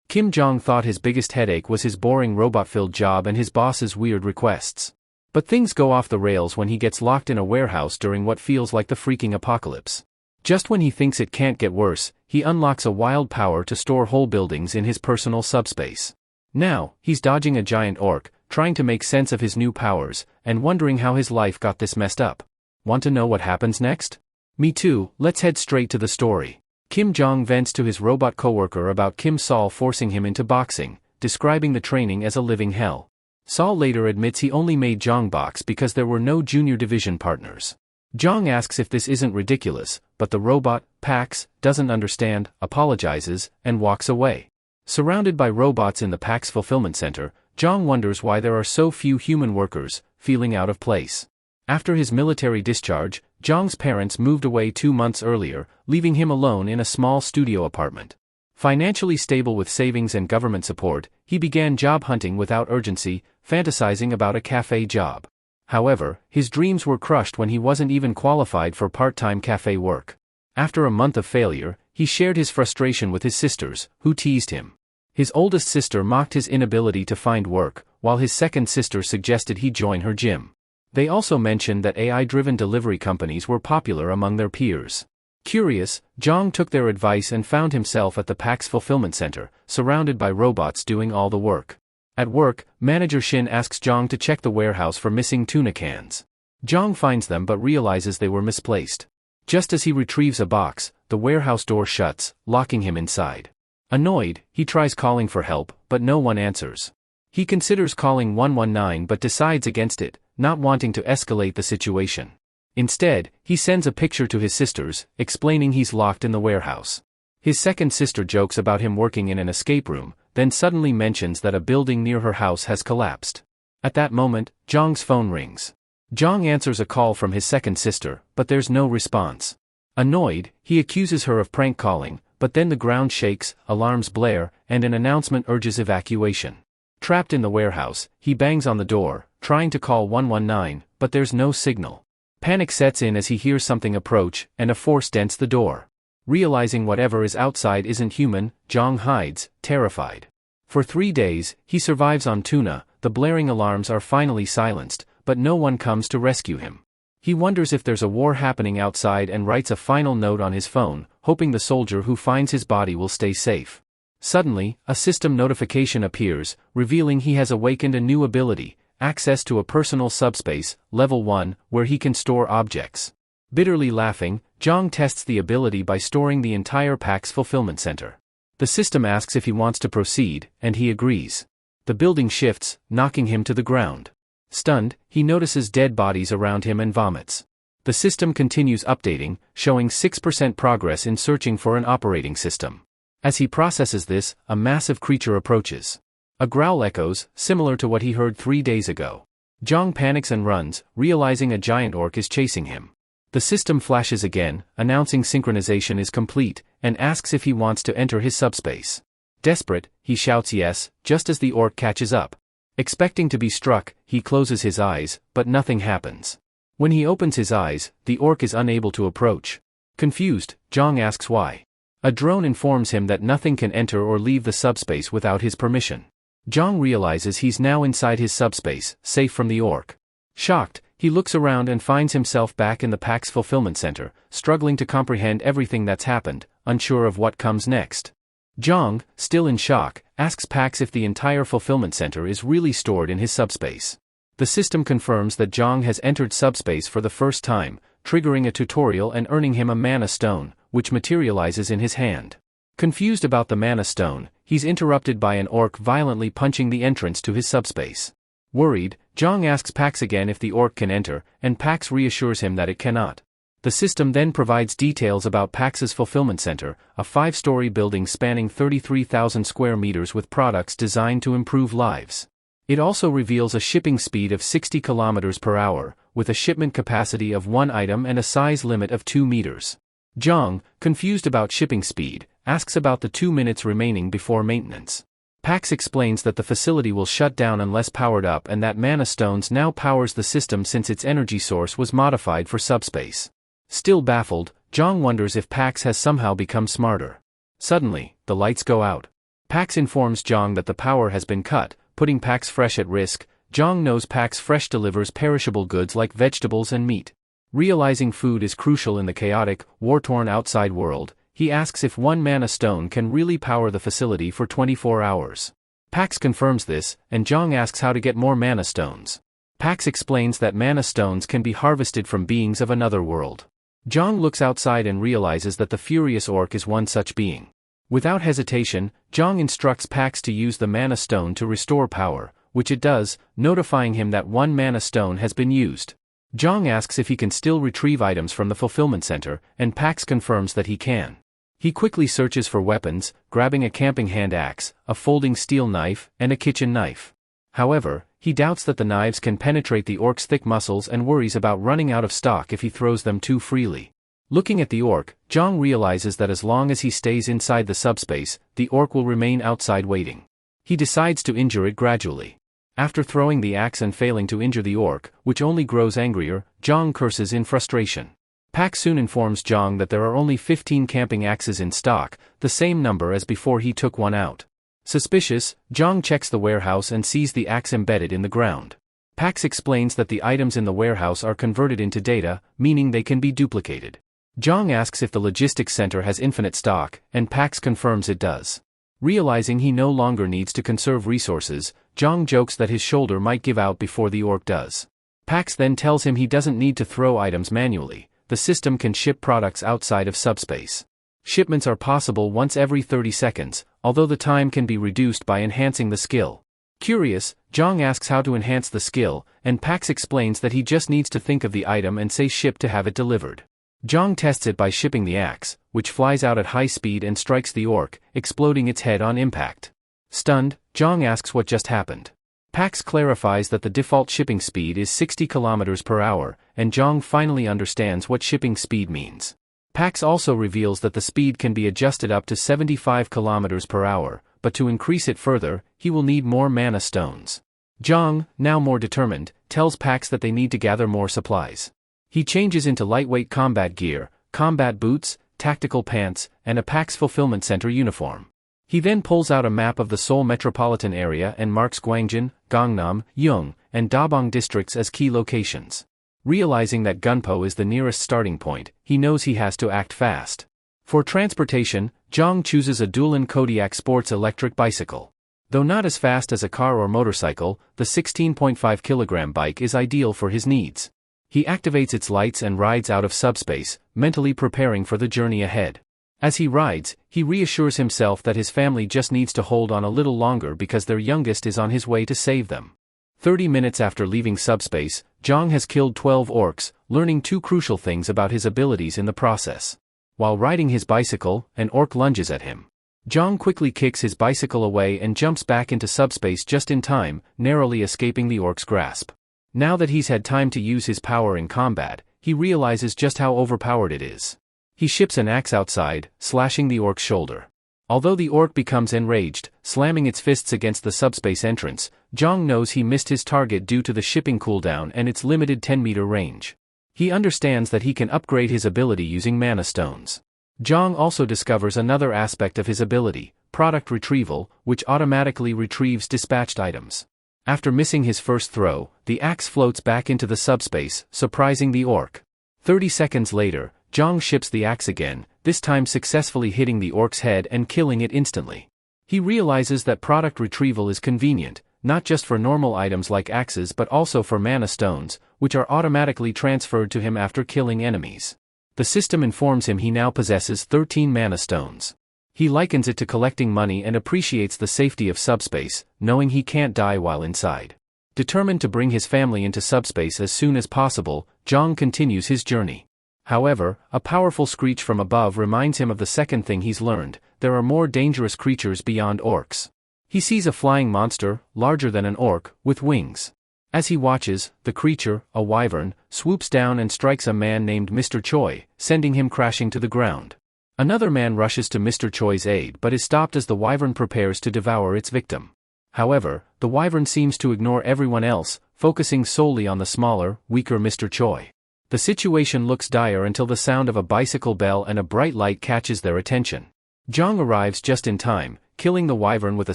Kim Jong thought his biggest headache was his boring robot-filled job and his boss's weird requests. But things go off the rails when he gets locked in a warehouse during what feels like the freaking apocalypse. Just when he thinks it can't get worse, he unlocks a wild power to store whole buildings in his personal subspace. Now, he's dodging a giant orc, trying to make sense of his new powers, and wondering how his life got this messed up. Want to know what happens next? Me too, let's head straight to the story. Kim Jong vents to his robot coworker about Kim Sol forcing him into boxing, describing the training as a living hell. Sol later admits he only made Jong box because there were no junior division partners. Jong asks if this isn't ridiculous, but the robot, Pax, doesn't understand, apologizes, and walks away. Surrounded by robots in the Pax fulfillment center, Jong wonders why there are so few human workers, feeling out of place. After his military discharge, Jong's parents moved away 2 months earlier, leaving him alone in a small studio apartment. Financially stable with savings and government support, he began job hunting without urgency, fantasizing about a cafe job. However, his dreams were crushed when he wasn't even qualified for part-time cafe work. After a month of failure, he shared his frustration with his sisters, who teased him. His oldest sister mocked his inability to find work, while his second sister suggested he join her gym. They also mentioned that AI-driven delivery companies were popular among their peers. Curious, Jong took their advice and found himself at the Pax fulfillment center, surrounded by robots doing all the work. At work, manager Shin asks Jong to check the warehouse for missing tuna cans. Jong finds them but realizes they were misplaced. Just as he retrieves a box, the warehouse door shuts, locking him inside. Annoyed, he tries calling for help, but no one answers. He considers calling 119 but decides against it, not wanting to escalate the situation. Instead, he sends a picture to his sisters, explaining he's locked in the warehouse. His second sister jokes about him working in an escape room, then suddenly mentions that a building near her house has collapsed. At that moment, Jong's phone rings. Jong answers a call from his second sister, but there's no response. Annoyed, he accuses her of prank calling, but then the ground shakes, alarms blare, and an announcement urges evacuation. Trapped in the warehouse, he bangs on the door, trying to call 119, but there's no signal. Panic sets in as he hears something approach, and a force dents the door. Realizing whatever is outside isn't human, Jong hides, terrified. For 3 days, he survives on tuna. The blaring alarms are finally silenced, but no one comes to rescue him. He wonders if there's a war happening outside and writes a final note on his phone, hoping the soldier who finds his body will stay safe. Suddenly, a system notification appears, revealing he has awakened a new ability, access to a personal subspace, level 1, where he can store objects. Bitterly laughing, Jong tests the ability by storing the entire Pax fulfillment center. The system asks if he wants to proceed, and he agrees. The building shifts, knocking him to the ground. Stunned, he notices dead bodies around him and vomits. The system continues updating, showing 6% progress in searching for an operating system. As he processes this, a massive creature approaches. A growl echoes, similar to what he heard 3 days ago. Jong panics and runs, realizing a giant orc is chasing him. The system flashes again, announcing synchronization is complete, and asks if he wants to enter his subspace. Desperate, he shouts yes, just as the orc catches up. Expecting to be struck, he closes his eyes, but nothing happens. When he opens his eyes, the orc is unable to approach. Confused, Jong asks why. A drone informs him that nothing can enter or leave the subspace without his permission. Jong realizes he's now inside his subspace, safe from the orc. Shocked, he looks around and finds himself back in the Pax fulfillment center, struggling to comprehend everything that's happened, unsure of what comes next. Jong, still in shock, asks Pax if the entire fulfillment center is really stored in his subspace. The system confirms that Jong has entered subspace for the first time, triggering a tutorial and earning him a mana stone, which materializes in his hand. Confused about the mana stone, he's interrupted by an orc violently punching the entrance to his subspace. Worried, Jong asks Pax again if the orc can enter, and Pax reassures him that it cannot. The system then provides details about Pax's fulfillment center, a 5-story building spanning 33,000 square meters with products designed to improve lives. It also reveals a shipping speed of 60 kilometers per hour, with a shipment capacity of 1 item and a size limit of 2 meters. Jong, confused about shipping speed, asks about the 2 minutes remaining before maintenance. Pax explains that the facility will shut down unless powered up and that mana stones now powers the system since its energy source was modified for subspace. Still baffled, Jong wonders if Pax has somehow become smarter. Suddenly, the lights go out. Pax informs Jong that the power has been cut, putting Pax Fresh at risk. Jong knows Pax Fresh delivers perishable goods like vegetables and meat. Realizing food is crucial in the chaotic, war-torn outside world, he asks if one mana stone can really power the facility for 24 hours. Pax confirms this, and Jong asks how to get more mana stones. Pax explains that mana stones can be harvested from beings of another world. Jong looks outside and realizes that the furious orc is one such being. Without hesitation, Jong instructs Pax to use the mana stone to restore power, which it does, notifying him that one mana stone has been used. Jong asks if he can still retrieve items from the fulfillment center, and Pax confirms that he can. He quickly searches for weapons, grabbing a camping hand axe, a folding steel knife, and a kitchen knife. However, he doubts that the knives can penetrate the orc's thick muscles and worries about running out of stock if he throws them too freely. Looking at the orc, Jong realizes that as long as he stays inside the subspace, the orc will remain outside waiting. He decides to injure it gradually. After throwing the axe and failing to injure the orc, which only grows angrier, Jong curses in frustration. Pax soon informs Jong that there are only 15 camping axes in stock, the same number as before he took one out. Suspicious, Jong checks the warehouse and sees the axe embedded in the ground. Pax explains that the items in the warehouse are converted into data, meaning they can be duplicated. Jong asks if the logistics center has infinite stock, and Pax confirms it does. Realizing he no longer needs to conserve resources, Jong jokes that his shoulder might give out before the orc does. Pax then tells him he doesn't need to throw items manually, the system can ship products outside of subspace. Shipments are possible once every 30 seconds, although the time can be reduced by enhancing the skill. Curious, Jong asks how to enhance the skill, and Pax explains that he just needs to think of the item and say ship to have it delivered. Jong tests it by shipping the axe, which flies out at high speed and strikes the orc, exploding its head on impact. Stunned, Jong asks what just happened. Pax clarifies that the default shipping speed is 60 km per hour, and Jong finally understands what shipping speed means. Pax also reveals that the speed can be adjusted up to 75 km per hour, but to increase it further, he will need more mana stones. Jong, now more determined, tells Pax that they need to gather more supplies. He changes into lightweight combat gear, combat boots, tactical pants, and a Pax fulfillment center uniform. He then pulls out a map of the Seoul metropolitan area and marks Gwangjin, Gangnam, Yeong, and Dabong districts as key locations. Realizing that Gunpo is the nearest starting point, he knows he has to act fast. For transportation, Jong chooses a Duelan Kodiak Sports electric bicycle. Though not as fast as a car or motorcycle, the 16.5 kilogram bike is ideal for his needs. He activates its lights and rides out of subspace, mentally preparing for the journey ahead. As he rides, he reassures himself that his family just needs to hold on a little longer because their youngest is on his way to save them. 30 minutes after leaving subspace, Jong has killed 12 orcs, learning two crucial things about his abilities in the process. While riding his bicycle, an orc lunges at him. Jong quickly kicks his bicycle away and jumps back into subspace just in time, narrowly escaping the orc's grasp. Now that he's had time to use his power in combat, he realizes just how overpowered it is. He ships an axe outside, slashing the orc's shoulder. Although the orc becomes enraged, slamming its fists against the subspace entrance, Jong knows he missed his target due to the shipping cooldown and its limited 10-meter range. He understands that he can upgrade his ability using mana stones. Jong also discovers another aspect of his ability, product retrieval, which automatically retrieves dispatched items. After missing his first throw, the axe floats back into the subspace, surprising the orc. 30 seconds later, Jong ships the axe again, this time successfully hitting the orc's head and killing it instantly. He realizes that product retrieval is convenient, not just for normal items like axes but also for mana stones, which are automatically transferred to him after killing enemies. The system informs him he now possesses 13 mana stones. He likens it to collecting money and appreciates the safety of subspace, knowing he can't die while inside. Determined to bring his family into subspace as soon as possible, Jong continues his journey. However, a powerful screech from above reminds him of the second thing he's learned: there are more dangerous creatures beyond orcs. He sees a flying monster, larger than an orc, with wings. As he watches, the creature, a wyvern, swoops down and strikes a man named Mr. Choi, sending him crashing to the ground. Another man rushes to Mr. Choi's aid but is stopped as the wyvern prepares to devour its victim. However, the wyvern seems to ignore everyone else, focusing solely on the smaller, weaker Mr. Choi. The situation looks dire until the sound of a bicycle bell and a bright light catches their attention. Jong arrives just in time, killing the wyvern with a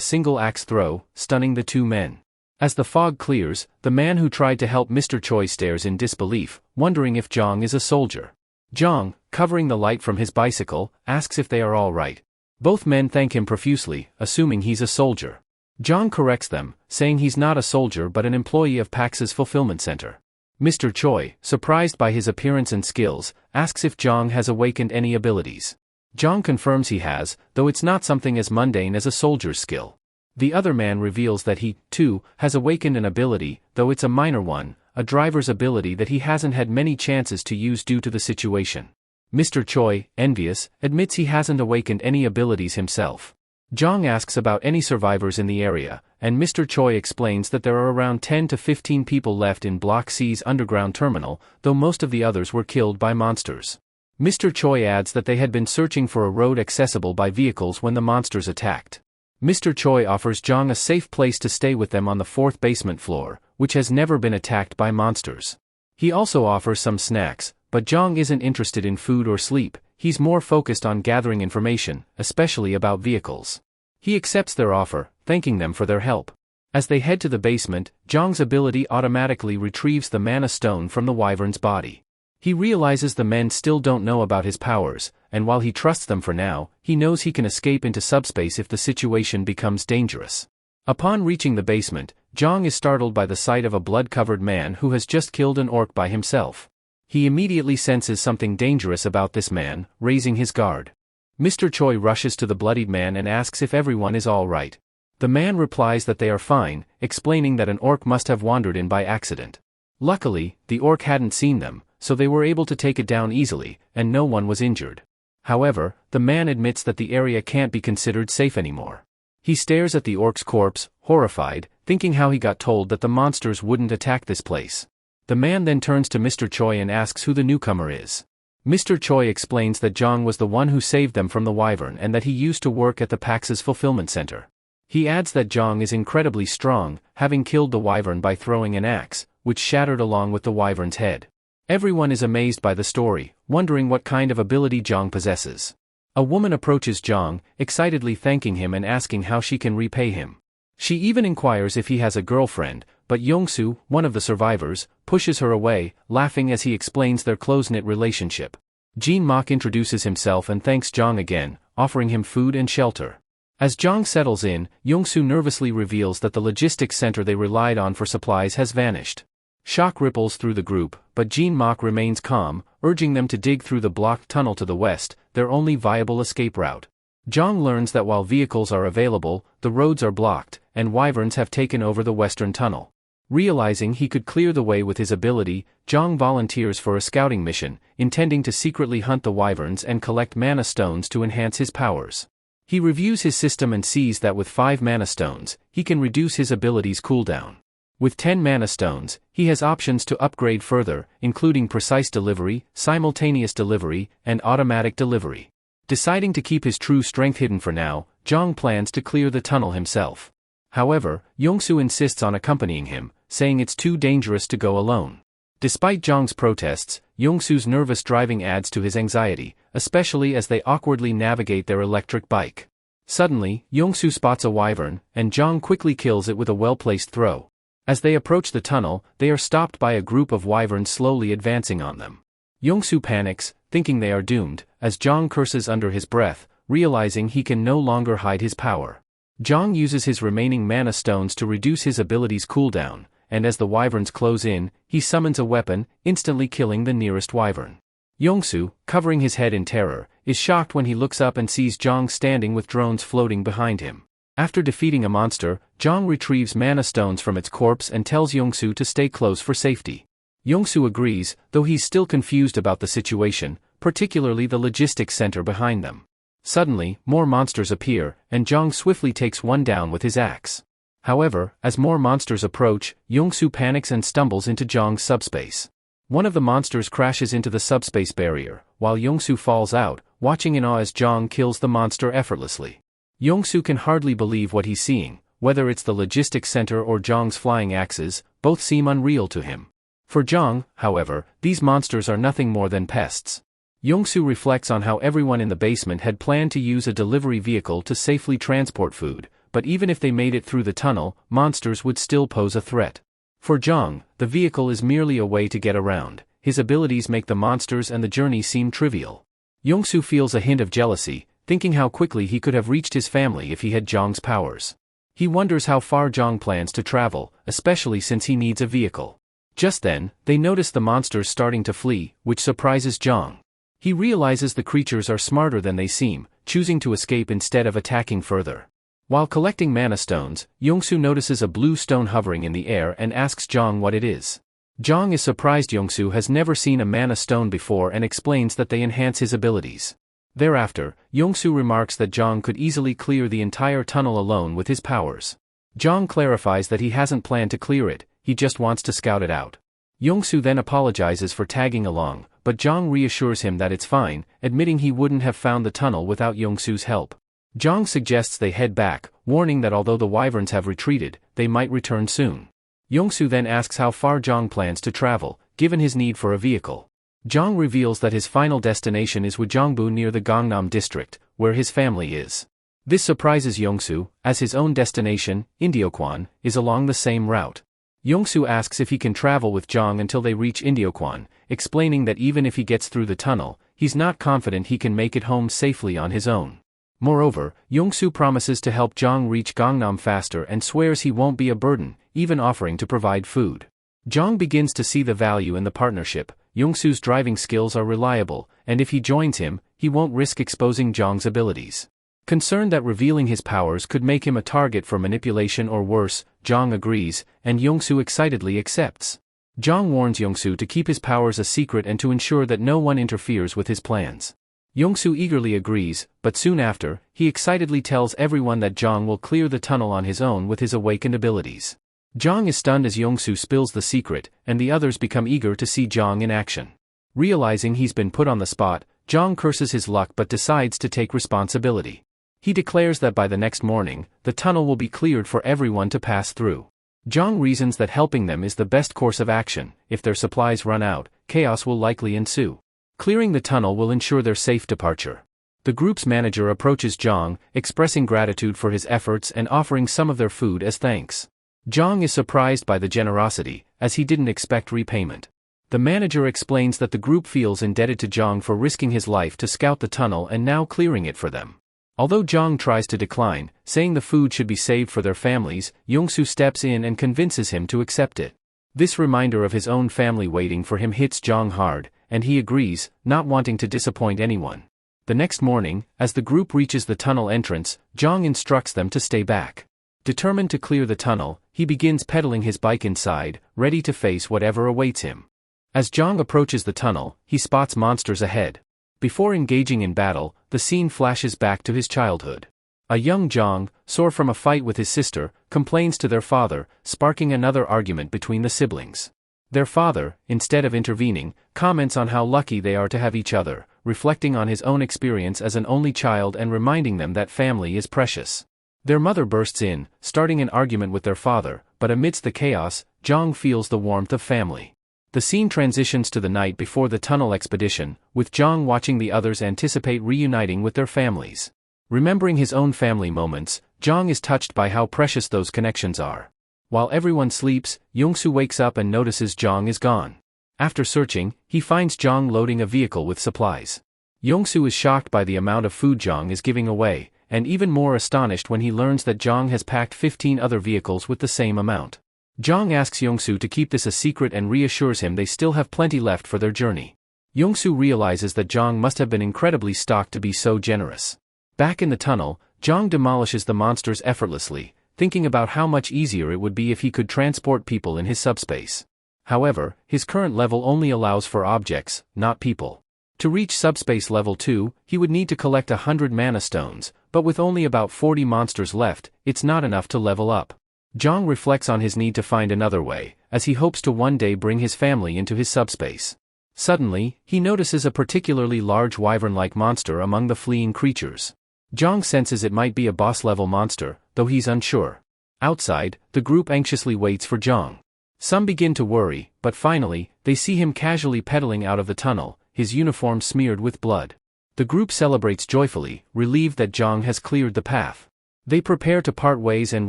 single axe throw, stunning the two men. As the fog clears, the man who tried to help Mr. Choi stares in disbelief, wondering if Jong is a soldier. Jong, covering the light from his bicycle, asks if they are all right. Both men thank him profusely, assuming he's a soldier. Jong corrects them, saying he's not a soldier but an employee of Pax's fulfillment center. Mr. Choi, surprised by his appearance and skills, asks if Jong has awakened any abilities. Jong confirms he has, though it's not something as mundane as a soldier's skill. The other man reveals that he, too, has awakened an ability, though it's a minor one, a driver's ability that he hasn't had many chances to use due to the situation. Mr. Choi, envious, admits he hasn't awakened any abilities himself. Jong asks about any survivors in the area, and Mr. Choi explains that there are around 10 to 15 people left in Block C's underground terminal, though most of the others were killed by monsters. Mr. Choi adds that they had been searching for a road accessible by vehicles when the monsters attacked. Mr. Choi offers Jong a safe place to stay with them on the 4th basement floor, which has never been attacked by monsters. He also offers some snacks, but Jong isn't interested in food or sleep, he's more focused on gathering information, especially about vehicles. He accepts their offer, thanking them for their help. As they head to the basement, Jong's ability automatically retrieves the mana stone from the wyvern's body. He realizes the men still don't know about his powers, and while he trusts them for now, he knows he can escape into subspace if the situation becomes dangerous. Upon reaching the basement, Jong is startled by the sight of a blood-covered man who has just killed an orc by himself. He immediately senses something dangerous about this man, raising his guard. Mr. Choi rushes to the bloodied man and asks if everyone is all right. The man replies that they are fine, explaining that an orc must have wandered in by accident. Luckily, the orc hadn't seen them, so they were able to take it down easily, and no one was injured. However, the man admits that the area can't be considered safe anymore. He stares at the orc's corpse, horrified, thinking how he got told that the monsters wouldn't attack this place. The man then turns to Mr. Choi and asks who the newcomer is. Mr. Choi explains that Jong was the one who saved them from the wyvern and that he used to work at the Pax's fulfillment center. He adds that Jong is incredibly strong, having killed the wyvern by throwing an axe, which shattered along with the wyvern's head. Everyone is amazed by the story, wondering what kind of ability Jong possesses. A woman approaches Jong, excitedly thanking him and asking how she can repay him. She even inquires if he has a girlfriend, but Yongsu, one of the survivors, pushes her away, laughing as he explains their close-knit relationship. Jin Mok introduces himself and thanks Jong again, offering him food and shelter. As Jong settles in, Yongsu nervously reveals that the logistics center they relied on for supplies has vanished. Shock ripples through the group, but Jin Mok remains calm, urging them to dig through the blocked tunnel to the west, their only viable escape route. Jong learns that while vehicles are available, the roads are blocked, and wyverns have taken over the western tunnel. Realizing he could clear the way with his ability, Jong volunteers for a scouting mission, intending to secretly hunt the wyverns and collect mana stones to enhance his powers. He reviews his system and sees that with 5 mana stones, he can reduce his ability's cooldown. With 10 mana stones, he has options to upgrade further, including precise delivery, simultaneous delivery, and automatic delivery. Deciding to keep his true strength hidden for now, Jong plans to clear the tunnel himself. However, Yongsu insists on accompanying him, saying it's too dangerous to go alone. Despite Jong's protests, Yongsu's nervous driving adds to his anxiety, especially as they awkwardly navigate their electric bike. Suddenly, Yongsu spots a wyvern, and Jong quickly kills it with a well-placed throw. As they approach the tunnel, they are stopped by a group of wyverns slowly advancing on them. Yongsu panics, thinking they are doomed, as Jong curses under his breath, realizing he can no longer hide his power. Jong uses his remaining mana stones to reduce his ability's cooldown, and as the wyverns close in, he summons a weapon, instantly killing the nearest wyvern. Yongsu, covering his head in terror, is shocked when he looks up and sees Jong standing with drones floating behind him. After defeating a monster, Jong retrieves mana stones from its corpse and tells Yongsu to stay close for safety. Yongsu agrees, though he's still confused about the situation, particularly the logistics center behind them. Suddenly, more monsters appear, and Jong swiftly takes one down with his axe. However, as more monsters approach, Yongsu panics and stumbles into Jong's subspace. One of the monsters crashes into the subspace barrier, while Yongsu falls out, watching in awe as Jong kills the monster effortlessly. Yongsu can hardly believe what he's seeing, whether it's the logistics center or Jong's flying axes, both seem unreal to him. For Jong, however, these monsters are nothing more than pests. Yongsu reflects on how everyone in the basement had planned to use a delivery vehicle to safely transport food, but even if they made it through the tunnel, monsters would still pose a threat. For Jong, the vehicle is merely a way to get around. His abilities make the monsters and the journey seem trivial. Yongsu feels a hint of jealousy, thinking how quickly he could have reached his family if he had Jong's powers. He wonders how far Jong plans to travel, especially since he needs a vehicle. Just then, they notice the monsters starting to flee, which surprises Jong. He realizes the creatures are smarter than they seem, choosing to escape instead of attacking further. While collecting mana stones, Yongsu notices a blue stone hovering in the air and asks Jong what it is. Jong is surprised Yongsu has never seen a mana stone before and explains that they enhance his abilities. Thereafter, Yongsu remarks that Jong could easily clear the entire tunnel alone with his powers. Jong clarifies that he hasn't planned to clear it, he just wants to scout it out. Yongsu then apologizes for tagging along, but Jong reassures him that it's fine, admitting he wouldn't have found the tunnel without Yongsu's help. Jong suggests they head back, warning that although the wyverns have retreated, they might return soon. Yongsu then asks how far Jong plans to travel, given his need for a vehicle. Jong reveals that his final destination is Wujongbu near the Gangnam district, where his family is. This surprises Yongsu, as his own destination, Indioquan, is along the same route. Yongsu asks if he can travel with Jong until they reach Indioquan, explaining that even if he gets through the tunnel, he's not confident he can make it home safely on his own. Moreover, Yongsu promises to help Jong reach Gangnam faster and swears he won't be a burden, even offering to provide food. Jong begins to see the value in the partnership. Yongsu's driving skills are reliable, and if he joins him, he won't risk exposing Jong's abilities. Concerned that revealing his powers could make him a target for manipulation or worse, Jong agrees, and Yongsu excitedly accepts. Jong warns Yongsu to keep his powers a secret and to ensure that no one interferes with his plans. Yongsu eagerly agrees, but soon after, he excitedly tells everyone that Jong will clear the tunnel on his own with his awakened abilities. Jong is stunned as Yongsu spills the secret, and the others become eager to see Jong in action. Realizing he's been put on the spot, Jong curses his luck but decides to take responsibility. He declares that by the next morning, the tunnel will be cleared for everyone to pass through. Jong reasons that helping them is the best course of action. If their supplies run out, chaos will likely ensue. Clearing the tunnel will ensure their safe departure. The group's manager approaches Jong, expressing gratitude for his efforts and offering some of their food as thanks. Jong is surprised by the generosity, as he didn't expect repayment. The manager explains that the group feels indebted to Jong for risking his life to scout the tunnel and now clearing it for them. Although Jong tries to decline, saying the food should be saved for their families, Yongsu steps in and convinces him to accept it. This reminder of his own family waiting for him hits Jong hard, and he agrees, not wanting to disappoint anyone. The next morning, as the group reaches the tunnel entrance, Jong instructs them to stay back. Determined to clear the tunnel, he begins pedaling his bike inside, ready to face whatever awaits him. As Jong approaches the tunnel, he spots monsters ahead. Before engaging in battle, the scene flashes back to his childhood. A young Jong, sore from a fight with his sister, complains to their father, sparking another argument between the siblings. Their father, instead of intervening, comments on how lucky they are to have each other, reflecting on his own experience as an only child and reminding them that family is precious. Their mother bursts in, starting an argument with their father, but amidst the chaos, Jong feels the warmth of family. The scene transitions to the night before the tunnel expedition, with Jong watching the others anticipate reuniting with their families. Remembering his own family moments, Jong is touched by how precious those connections are. While everyone sleeps, Yongsu wakes up and notices Jong is gone. After searching, he finds Jong loading a vehicle with supplies. Yongsu is shocked by the amount of food Jong is giving away, and even more astonished when he learns that Jong has packed 15 other vehicles with the same amount. Jong asks Yongsu to keep this a secret and reassures him they still have plenty left for their journey. Yongsu realizes that Jong must have been incredibly stocked to be so generous. Back in the tunnel, Jong demolishes the monsters effortlessly, thinking about how much easier it would be if he could transport people in his subspace. However, his current level only allows for objects, not people. To reach subspace level 2, he would need to collect 100 mana stones, but with only about 40 monsters left, it's not enough to level up. Jong reflects on his need to find another way, as he hopes to one day bring his family into his subspace. Suddenly, he notices a particularly large wyvern-like monster among the fleeing creatures. Jong senses it might be a boss-level monster, though he's unsure. Outside, the group anxiously waits for Jong. Some begin to worry, but finally, they see him casually pedaling out of the tunnel, his uniform smeared with blood. The group celebrates joyfully, relieved that Jong has cleared the path. They prepare to part ways and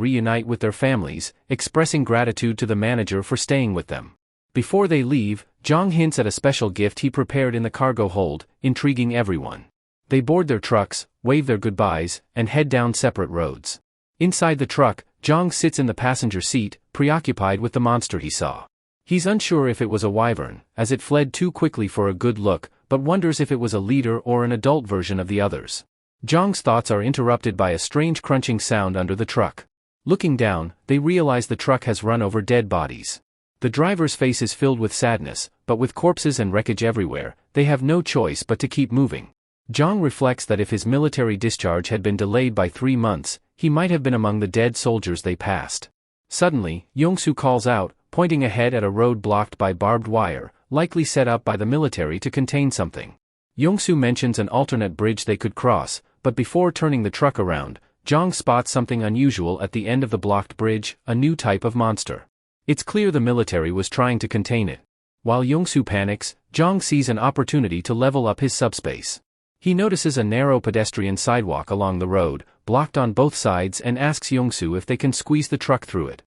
reunite with their families, expressing gratitude to the manager for staying with them. Before they leave, Jong hints at a special gift he prepared in the cargo hold, intriguing everyone. They board their trucks, wave their goodbyes, and head down separate roads. Inside the truck, Jong sits in the passenger seat, preoccupied with the monster he saw. He's unsure if it was a wyvern, as it fled too quickly for a good look, but wonders if it was a leader or an adult version of the others. Jong's thoughts are interrupted by a strange crunching sound under the truck. Looking down, they realize the truck has run over dead bodies. The driver's face is filled with sadness, but with corpses and wreckage everywhere, they have no choice but to keep moving. Jong reflects that if his military discharge had been delayed by 3 months, he might have been among the dead soldiers they passed. Suddenly, Yongsu calls out, pointing ahead at a road blocked by barbed wire, likely set up by the military to contain something. Yongsu mentions an alternate bridge they could cross, but before turning the truck around, Jong spots something unusual at the end of the blocked bridge, a new type of monster. It's clear the military was trying to contain it. While Yongsu panics, Jong sees an opportunity to level up his subspace. He notices a narrow pedestrian sidewalk along the road, blocked on both sides, and asks Yongsu if they can squeeze the truck through it.